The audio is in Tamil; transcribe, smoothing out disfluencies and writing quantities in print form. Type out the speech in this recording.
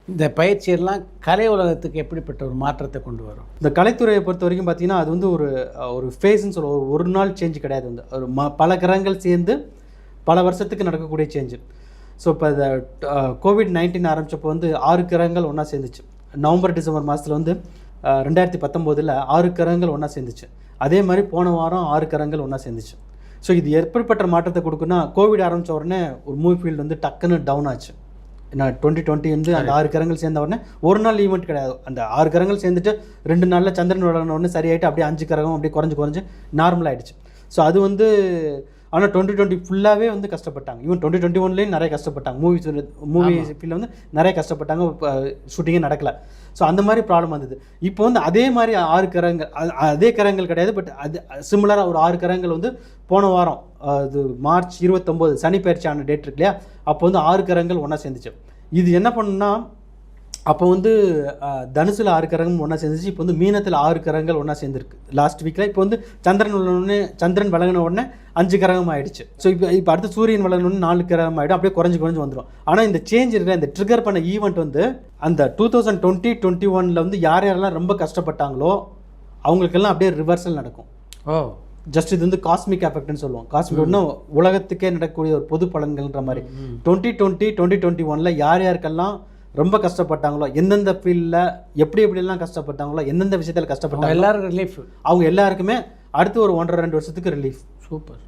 இந்த பயிற்சியெல்லாம் கலை உலகத்துக்கு எப்படிப்பட்ட ஒரு மாற்றத்தை கொண்டு வரும்? இந்த கலைத்துறையை பொறுத்த வரைக்கும் பார்த்தீங்கன்னா அது வந்து ஒரு ஃபேஸ்ன்னு சொல்லுவோம். ஒரு நாள் சேஞ்ச் கிடையாது. வந்து ஒரு பல கிரகங்கள் சேர்ந்து பல வருஷத்துக்கு நடக்கக்கூடிய சேஞ்சு. ஸோ இப்போ இந்த COVID-19 ஆரம்பித்தப்போ வந்து 6 கிரகங்கள் ஒன்றா சேர்ந்துச்சு. நவம்பர் டிசம்பர் மாதத்தில் வந்து 2019 6 கிரகங்கள் ஒன்றா சேர்ந்துச்சு. அதே மாதிரி போன வாரம் 6 கிரகங்கள் ஒன்றா சேர்ந்துச்சு. ஸோ இது எப்படிப்பட்ட மாற்றத்தை கொடுக்குன்னா, கோவிட் ஆரம்பித்த உடனே ஒரு மூவி ஃபீல்டு வந்து டக்குன்னு டவுன் ஆச்சு. ஏன்னா 2020 வந்து அந்த 6 கிரகங்கள் சேர்ந்த உடனே ஒரு நாள் ஈவெண்ட் கிடையாது. அந்த 6 கிரகங்கள் சேர்ந்துட்டு 2 நாளில் சந்திரன் விலகின உடனே சரியாயிட்டு அப்படியே 5 கிரகம் அப்படியே குறைஞ்சு நார்மல் ஆகிடுச்சு. ஸோ அது வந்து ஆனால் 2020 ஃபுல்லாகவே வந்து கஷ்டப்பட்டாங்க. ஈவன் 2021லேயும் நிறைய கஷ்டப்பட்டாங்க. மூவி ஃபீல்டில் வந்து நிறைய கஷ்டப்பட்டாங்க. ஷூட்டிங்கே நடக்கலை. ஸோ அந்த மாதிரி ப்ராப்ளம் வந்தது. இப்போ வந்து அதே மாதிரி 6 கிரகங்கள், அதே கிரகங்கள் கிடையாது, பட் அது சிமிலராக ஒரு 6 கிரகங்கள் வந்து போன வாரம் அது மார்ச் 29 சனி பயிற்சியான டேட் இருக்கு இல்லையா, அப்போ வந்து 6 கிரகங்கள் ஒன்றா சேர்ந்துச்சு. இது என்ன பண்ணுன்னா, அப்போ வந்து தனுசில் 6 கிரகம் ஒன்றா சேர்ந்துச்சு. இப்போ வந்து மீனத்தில் 6 கிரகங்கள் ஒன்றா சேர்ந்துருக்கு லாஸ்ட் வீக்கில். இப்போ வந்து சந்திரன் விலகின உடனே 5 கிரகம் ஆகிடுச்சு. ஸோ இப்போ அடுத்து சூரியன் விலகினோடனே 4 கிரகம் ஆகிடும். அப்படியே குறைஞ்சு வந்துடும். ஆனால் இந்த சேஞ்ச் இருக்கிற இந்த ட்ரிகர் பண்ண ஈவெண்ட் வந்து அந்த 2020-21 வந்து யாரெல்லாம் ரொம்ப கஷ்டப்பட்டாங்களோ அவங்களுக்கெல்லாம் அப்படியே ரிவர்சல் நடக்கும். ஜஸ்ட் இது வந்து காஸ்மிக் எஃபெக்ட்னு சொல்லுவோம். காஸ்மிக் ஒன்று உலகத்துக்கே நடக்கக்கூடிய ஒரு பொது பலன்கள்ன்ற மாதிரி. 2020-2021 யாருக்கெல்லாம் ரொம்ப கஷ்டப்பட்டாங்களோ, எந்தெந்த ஃபீல்டில் எப்படியெல்லாம் கஷ்டப்பட்டாங்களோ, எந்தெந்த விஷயத்தில் கஷ்டப்பட்டாங்களோ எல்லாருக்கும் ரிலீஃப், அவங்க எல்லாருக்குமே அடுத்து ஒரு 1.5-2 வருஷத்துக்கு ரிலீஃப். சூப்பர்.